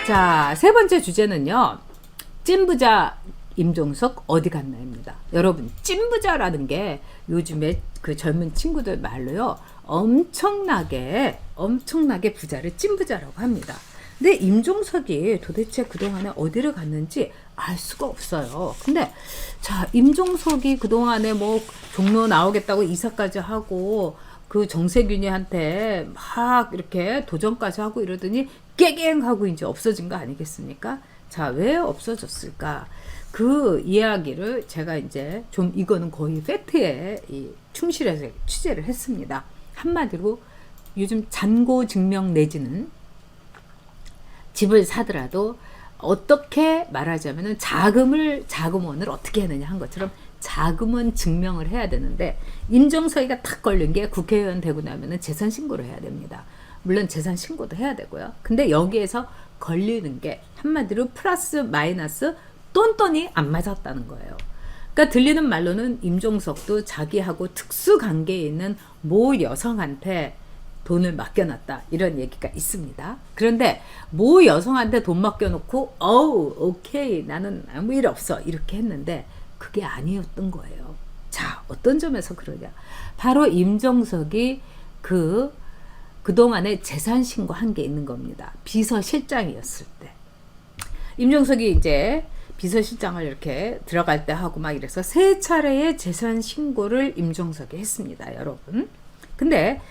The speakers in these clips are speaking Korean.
자, 세 번째 주제는요. 찐부자 임종석 어디 갔나입니다. 여러분, 찐부자라는 게 요즘에 그 젊은 친구들 말로요. 엄청나게 부자를 찐부자라고 합니다. 근데 임종석이 도대체 그동안에 어디를 갔는지 알 수가 없어요. 근데 자, 임종석이 그동안에 뭐 종로 나오겠다고 이사까지 하고 그 정세균이한테 막 이렇게 도전까지 하고 이러더니 깨갱하고 이제 없어진 거 아니겠습니까? 자, 왜 없어졌을까? 그 이야기를 제가 이제 좀 이거는 거의 팩트에 충실해서 취재를 했습니다. 한마디로 요즘 잔고 증명 내지는 집을 사더라도 어떻게 말하자면은 자금원을 어떻게 하느냐 한 것처럼 자금원 증명을 해야 되는데 임종석이가 탁 걸린 게 국회의원 되고 나면은 재산 신고를 해야 됩니다. 물론 재산 신고도 해야 되고요. 근데 여기에서 걸리는 게 한마디로 플러스 마이너스 똔똔이 안 맞았다는 거예요. 그러니까 들리는 말로는 임종석도 자기하고 특수 관계에 있는 모 여성한테 돈을 맡겨놨다 이런 얘기가 있습니다. 그런데 모 여성한테 돈 맡겨놓고 오케이 나는 아무 일 없어 이렇게 했는데 그게 아니었던 거예요. 자, 어떤 점에서 그러냐. 바로 임종석이 그동안에 재산 신고한 게 있는 겁니다. 비서실장이었을 때. 임종석이 이제 비서실장을 이렇게 들어갈 때 하고 막 이래서 세 차례의 재산 신고를 임종석이 했습니다. 여러분. 근데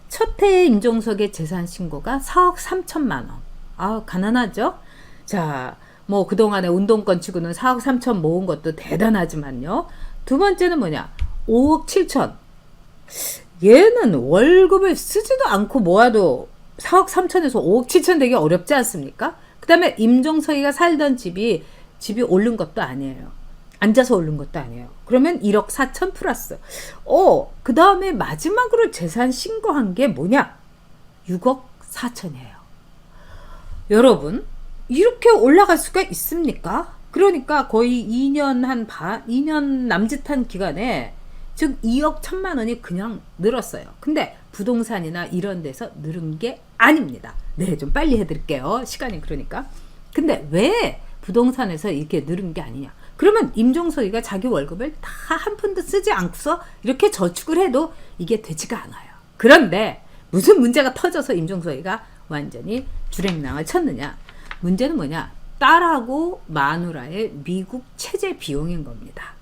첫 해의 임종석의 재산 신고가 4억 3천만 원. 가난하죠? 자, 뭐 그동안에 운동권 치고는 4억 3천 모은 것도 대단하지만요. 두 번째는 뭐냐? 5억 7천. 얘는 월급을 쓰지도 않고 모아도 4억 3천에서 5억 7천 되기 어렵지 않습니까? 그 다음에 임종석이가 살던 집이 오른 것도 아니에요. 앉아서 오른 것도 아니에요. 그러면 1억 4천 플러스. 그 다음에 마지막으로 재산 신고한 게 뭐냐? 6억 4천이에요. 여러분, 이렇게 올라갈 수가 있습니까? 그러니까 거의 2년 남짓한 기간에 즉 2억 1천만 원이 그냥 늘었어요. 근데 부동산이나 이런 데서 늘은 게 아닙니다. 네, 좀 빨리 해드릴게요. 시간이 그러니까. 근데 왜 부동산에서 이렇게 늘은 게 아니냐? 그러면 임종석이가 자기 월급을 다 한 푼도 쓰지 않고서 이렇게 저축을 해도 이게 되지가 않아요. 그런데 무슨 문제가 터져서 임종석이가 완전히 주랭랑을 쳤느냐? 문제는 뭐냐? 딸하고 마누라의 미국 체제 비용인 겁니다.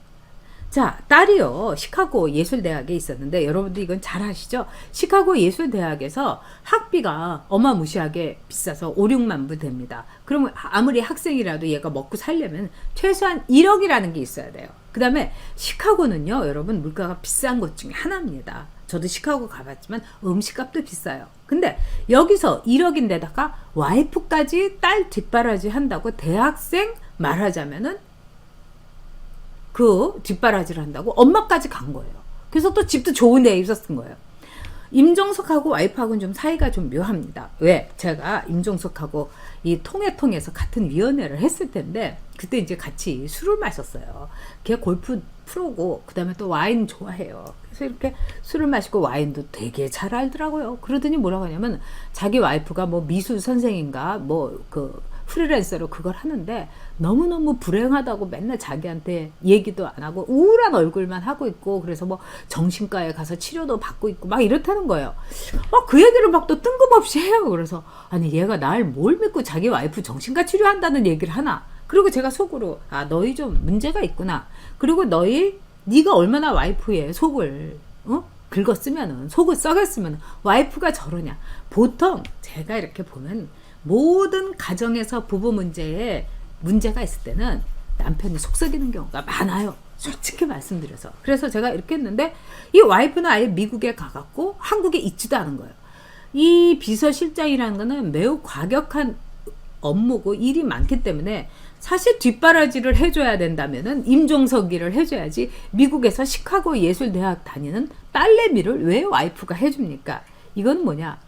자, 딸이요, 시카고 예술대학에 있었는데, 여러분들 이건 잘 아시죠? 시카고 예술대학에서 학비가 어마무시하게 비싸서 5, 6만 불 됩니다. 그러면 아무리 학생이라도 얘가 먹고 살려면 최소한 1억이라는 게 있어야 돼요. 그 다음에 시카고는요, 여러분 물가가 비싼 것 중에 하나입니다. 저도 시카고 가봤지만 음식값도 비싸요. 근데 여기서 1억인데다가 와이프까지 딸 뒷바라지 한다고 대학생 말하자면은 그 뒷바라지를 한다고 엄마까지 간 거예요. 그래서 또 집도 좋은 데에 있었던 거예요. 임종석하고 와이프하고는 좀 사이가 좀 묘합니다. 왜? 제가 임종석하고 이 통해서 같은 위원회를 했을 텐데 그때 이제 같이 술을 마셨어요. 걔 골프 프로고 그 다음에 또 와인 좋아해요. 그래서 이렇게 술을 마시고 와인도 되게 잘 알더라고요. 그러더니 뭐라고 하냐면 자기 와이프가 뭐 미술 선생인가 뭐 프리랜서로 그걸 하는데 너무너무 불행하다고 맨날 자기한테 얘기도 안 하고 우울한 얼굴만 하고 있고 그래서 뭐 정신과에 가서 치료도 받고 있고 막 이렇다는 거예요. 그 얘기를 막 또 뜬금없이 해요. 그래서 아니 얘가 날 뭘 믿고 자기 와이프 정신과 치료한다는 얘기를 하나. 그리고 제가 속으로 너희 좀 문제가 있구나. 그리고 네가 얼마나 와이프의 속을 긁었으면은 속을 썩였으면 와이프가 저러냐. 보통 제가 이렇게 보면 모든 가정에서 부부 문제에 문제가 있을 때는 남편이 속 썩이는 경우가 많아요. 솔직히 말씀드려서. 그래서 제가 이렇게 했는데 이 와이프는 아예 미국에 가갖고 한국에 있지도 않은 거예요. 이 비서실장이라는 거는 매우 과격한 업무고 일이 많기 때문에 사실 뒷바라지를 해줘야 된다면은 임종석이를 해줘야지 미국에서 시카고 예술대학 다니는 딸내미를 왜 와이프가 해줍니까? 이건 뭐냐?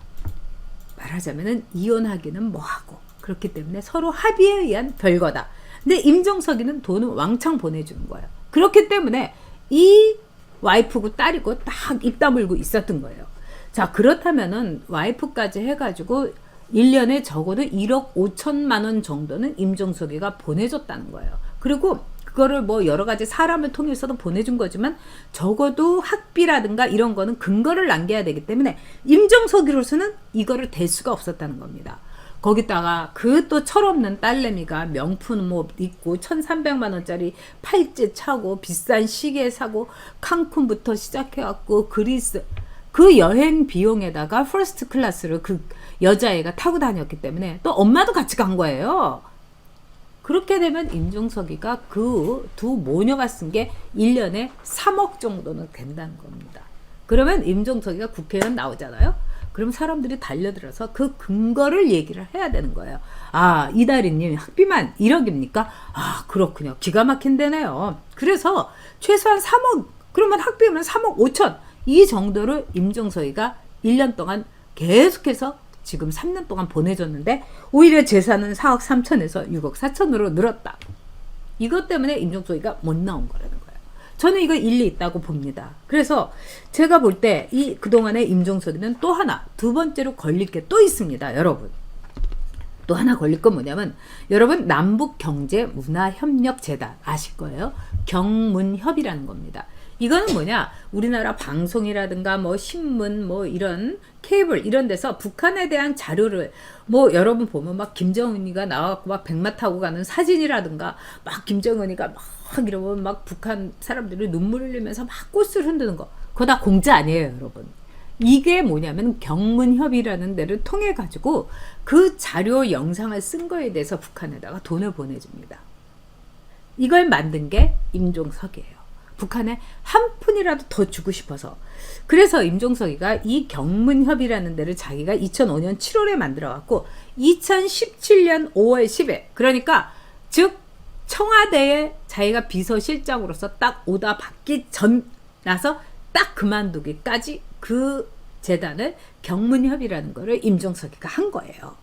말하자면은 이혼하기는 뭐하고 그렇기 때문에 서로 합의에 의한 별거다. 근데 임종석이는 돈을 왕창 보내주는 거예요. 그렇기 때문에 이 와이프고 딸이고 딱 입 다물고 있었던 거예요. 자, 그렇다면은 와이프까지 해가지고 1년에 적어도 1억 5천만 원 정도는 임종석이가 보내줬다는 거예요. 그리고 그거를 뭐 여러 가지 사람을 통해서도 보내준 거지만 적어도 학비라든가 이런 거는 근거를 남겨야 되기 때문에 임종석이로서는 이거를 댈 수가 없었다는 겁니다. 거기다가 그 또 철없는 딸내미가 명품 뭐 입고 1,300만 원짜리 팔찌 차고 비싼 시계 사고 칸쿤부터 시작해갖고 그리스 그 여행 비용에다가 퍼스트 클래스를 그 여자애가 타고 다녔기 때문에 또 엄마도 같이 간 거예요. 그렇게 되면 임종석이가 그 두 모녀가 쓴 게 1년에 3억 정도는 된다는 겁니다. 그러면 임종석이가 국회의원 나오잖아요. 그럼 사람들이 달려들어서 그 근거를 얘기를 해야 되는 거예요. 아, 이다리님 학비만 1억입니까? 아, 그렇군요. 기가 막힌 데네요. 그래서 최소한 3억, 그러면 학비면 3억 5천 이 정도를 임종석이가 1년 동안 계속해서 지금 3년 동안 보내줬는데 오히려 재산은 4억 3천에서 6억 4천으로 늘었다. 이것 때문에 임종석이가 못 나온 거라는 거예요. 저는 이거 일리 있다고 봅니다. 그래서 제가 볼 때 이 그동안의 임종석이는 또 하나 두 번째로 걸릴 게 또 있습니다. 여러분. 또 하나 걸릴 건 뭐냐면 여러분 남북경제문화협력재단 아실 거예요. 경문협이라는 겁니다. 이거는 뭐냐 우리나라 방송이라든가 뭐 신문 뭐 이런 케이블 이런 데서 북한에 대한 자료를 뭐 여러분 보면 막 김정은이가 나와갖고 막 백마 타고 가는 사진이라든가 막 김정은이가 막 이러면 막 북한 사람들이 눈물 흘리면서 막 꽃을 흔드는 거 그거 다 공짜 아니에요 여러분. 이게 뭐냐면 경문협이라는 데를 통해 가지고 그 자료 영상을 쓴 거에 대해서 북한에다가 돈을 보내줍니다. 이걸 만든 게 임종석이에요. 북한에 한 푼이라도 더 주고 싶어서. 그래서 임종석이가 이 경문협이라는 데를 자기가 2005년 7월에 만들어갖고 2017년 5월 10일 그러니까 즉 청와대에 자기가 비서실장으로서 딱 오다 받기 전 나서 딱 그만두기까지 그 재단을 경문협이라는 거를 임종석이가 한 거예요.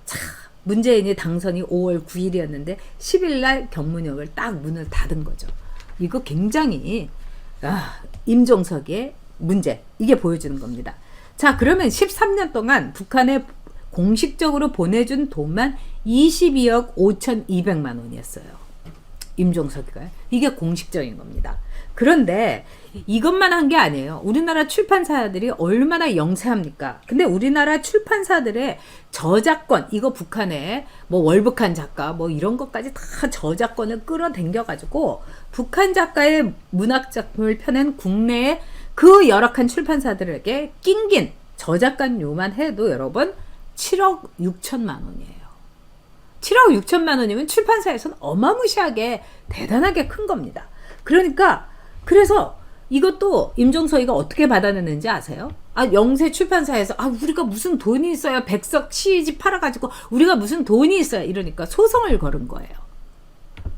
자, 문재인이 당선이 5월 9일이었는데 10일 날 경문협을 딱 문을 닫은 거죠. 이거 굉장히 임종석의 문제 이게 보여주는 겁니다. 자 그러면 13년 동안 북한에 공식적으로 보내준 돈만 22억 5,200만 원이었어요. 임종석이가요. 이게 공식적인 겁니다. 그런데 이것만 한 게 아니에요. 우리나라 출판사들이 얼마나 영세합니까? 근데 우리나라 출판사들의 저작권, 이거 북한에 뭐 월북한 작가 뭐 이런 것까지 다 저작권을 끌어당겨가지고 북한 작가의 문학작품을 펴낸 국내의 그 열악한 출판사들에게 낑긴 저작권료만 해도 여러분 7억 6천만 원이에요. 7억 6천만 원이면 출판사에서는 어마무시하게 대단하게 큰 겁니다. 그러니까 그래서 이것도 임종석이가 어떻게 받아냈는지 아세요? 아 영세 출판사에서 아 우리가 무슨 돈이 있어야 백석 시집 팔아가지고 우리가 무슨 돈이 있어야 이러니까 소송을 걸은 거예요.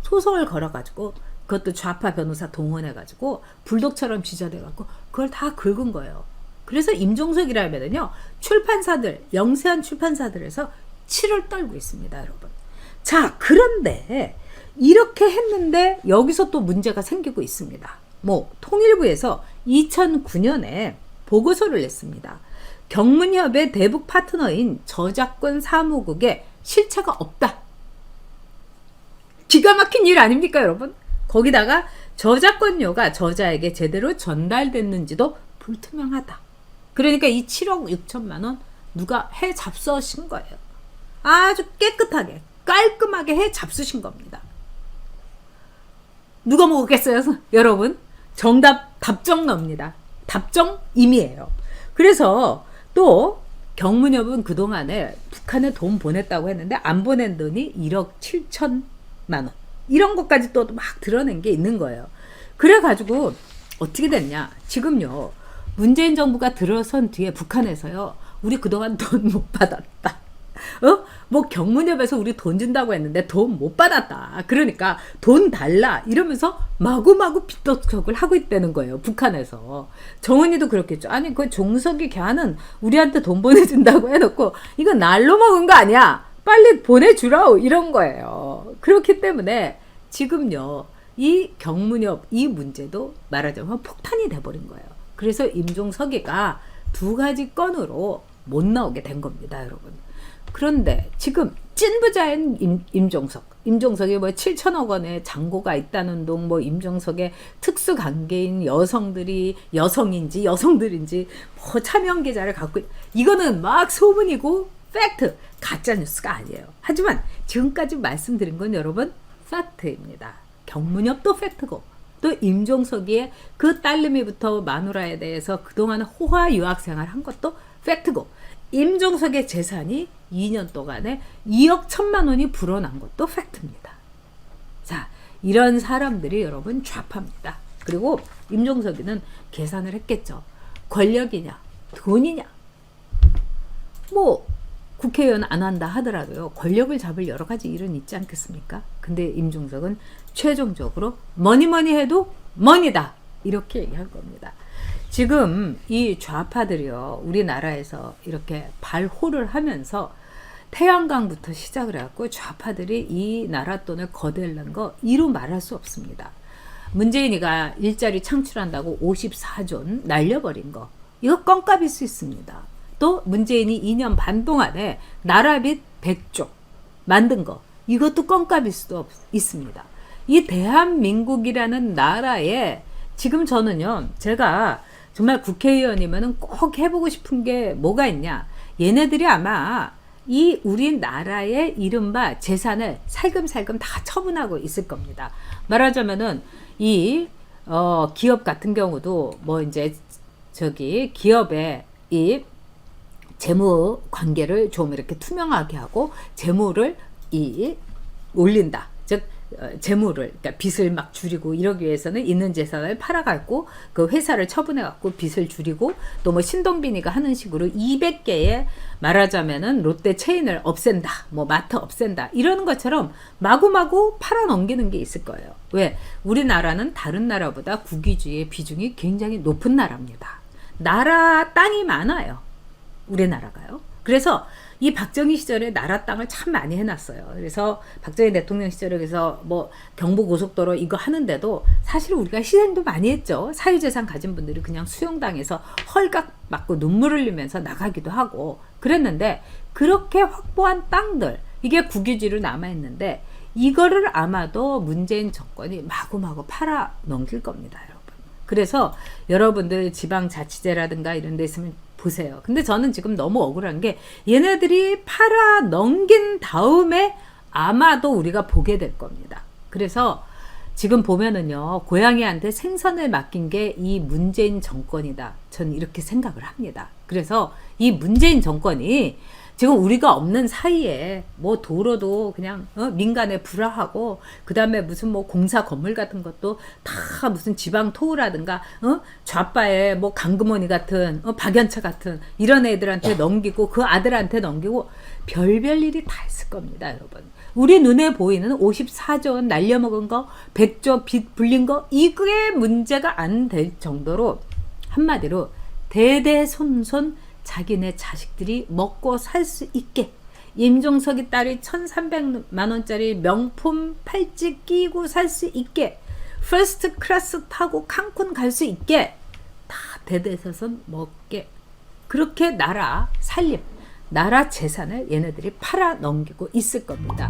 소송을 걸어가지고 그것도 좌파 변호사 동원해가지고 불독처럼 쥐어대갖고 그걸 다 긁은 거예요. 그래서 임종석이라면은요 출판사들 영세한 출판사들에서 치를 떨고 있습니다, 여러분. 자 그런데 이렇게 했는데 여기서 또 문제가 생기고 있습니다. 뭐 통일부에서 2009년에 보고서를 냈습니다. 경문협의 대북 파트너인 저작권 사무국에 실체가 없다. 기가 막힌 일 아닙니까 여러분? 거기다가 저작권료가 저자에게 제대로 전달됐는지도 불투명하다. 그러니까 이 7억 6천만 원 누가 해 잡수신 거예요. 아주 깨끗하게 깔끔하게 해 잡수신 겁니다. 누가 먹었겠어요 여러분? 정답 답정너입니다. 답정임이에요. 그래서 또 경문협은 그동안에 북한에 돈 보냈다고 했는데 안 보낸 돈이 1억 7천만 원 이런 것까지 또 막 드러낸 게 있는 거예요. 그래가지고 어떻게 됐냐 지금요 문재인 정부가 들어선 뒤에 북한에서요 우리 그동안 돈 못 받았다. 뭐 경문협에서 우리 돈 준다고 했는데 돈 못 받았다. 그러니까 돈 달라 이러면서 마구마구 빚덕적을 하고 있다는 거예요. 북한에서. 정은이도 그렇겠죠. 아니 그 종석이 걔는 우리한테 돈 보내준다고 해놓고 이거 날로 먹은 거 아니야. 빨리 보내주라 이런 거예요. 그렇기 때문에 지금요 이 경문협 이 문제도 말하자면 폭탄이 돼버린 거예요. 그래서 임종석이가 두 가지 건으로 못 나오게 된 겁니다, 여러분. 그런데 지금 찐부자인 임종석이 뭐 7천억 원의 잔고가 있다는 둥, 뭐 임종석의 특수 관계인 여성인지 여성들인지 뭐 차명 계좌를 갖고 이거는 막 소문이고 팩트, 가짜 뉴스가 아니에요. 하지만 지금까지 말씀드린 건 여러분 팩트입니다. 경문협도 팩트고 또 임종석이의 그 딸내미부터 마누라에 대해서 그동안 호화 유학생활 한 것도 팩트고 임종석의 재산이 2년 동안에 2억 1천만 원이 불어난 것도 팩트입니다. 자, 이런 사람들이 여러분 좌파입니다. 그리고 임종석이는 계산을 했겠죠. 권력이냐 돈이냐 뭐 국회의원 안 한다 하더라도요. 권력을 잡을 여러 가지 일은 있지 않겠습니까? 근데 임종석은 최종적으로 뭐니 해도 머니다. 이렇게 얘기할 겁니다. 지금 이 좌파들이요. 우리나라에서 이렇게 발호를 하면서 태양광부터 시작을 해갖고 좌파들이 이 나라 돈을 거대하는 거 이루 말할 수 없습니다. 문재인이가 일자리 창출한다고 54조 날려버린 거 이거 껌값일 수 있습니다. 또 문재인이 2년 반 동안에 나라빚 100조 만든 거 이것도 껌값일 수도 있습니다. 이 대한민국이라는 나라에 지금 저는요 제가 정말 국회의원이면 꼭 해보고 싶은 게 뭐가 있냐, 얘네들이 아마 이 우리나라의 이른바 재산을 살금살금 다 처분하고 있을 겁니다. 말하자면은 이 기업 같은 경우도 뭐 이제 저기 기업의 이 재무 관계를 좀 이렇게 투명하게 하고 재무를 올린다. 즉 재무를 그러니까 빚을 막 줄이고 이러기 위해서는 있는 재산을 팔아갖고 그 회사를 처분해갖고 빚을 줄이고 또 뭐 신동빈이가 하는 식으로 200개의 말하자면은 롯데 체인을 없앤다, 뭐 마트 없앤다 이러는 것처럼 마구마구 팔아 넘기는 게 있을 거예요. 왜? 우리나라는 다른 나라보다 국위주의의 비중이 굉장히 높은 나라입니다. 나라 땅이 많아요. 우리나라가요. 그래서 이 박정희 시절에 나라 땅을 참 많이 해놨어요. 그래서 박정희 대통령 시절에 그래서 뭐 경부고속도로 이거 하는데도 사실 우리가 희생도 많이 했죠. 사유재산 가진 분들이 그냥 수용당해서 헐값 맞고 눈물 흘리면서 나가기도 하고 그랬는데 그렇게 확보한 땅들 이게 국유지로 남아있는데 이거를 아마도 문재인 정권이 마구마구 팔아 넘길 겁니다, 여러분. 그래서 여러분들 지방자치제라든가 이런 데 있으면 보세요. 근데 저는 지금 너무 억울한 게 얘네들이 팔아 넘긴 다음에 아마도 우리가 보게 될 겁니다. 그래서 지금 보면은요, 고양이한테 생선을 맡긴 게 이 문재인 정권이다. 저는 이렇게 생각을 합니다. 그래서 이 문재인 정권이 지금 우리가 없는 사이에 뭐 도로도 그냥 민간에 불화하고 그 다음에 무슨 뭐 공사 건물 같은 것도 다 무슨 지방 토우라든가 좌파의 뭐 강금원이 같은 박연차 같은 이런 애들한테 넘기고 그 아들한테 넘기고 별별 일이 다 있을 겁니다, 여러분. 우리 눈에 보이는 54조 원 날려먹은 거 100조 빚 불린 거 이게 문제가 안 될 정도로 한마디로 대대손손 자기네 자식들이 먹고 살 수 있게 임종석이 딸이 1,300만 원짜리 명품 팔찌 끼고 살 수 있게 퍼스트 클래스 타고 칸쿤 갈 수 있게 다 대대손손 먹게 그렇게 나라 살림 나라 재산을 얘네들이 팔아 넘기고 있을 겁니다.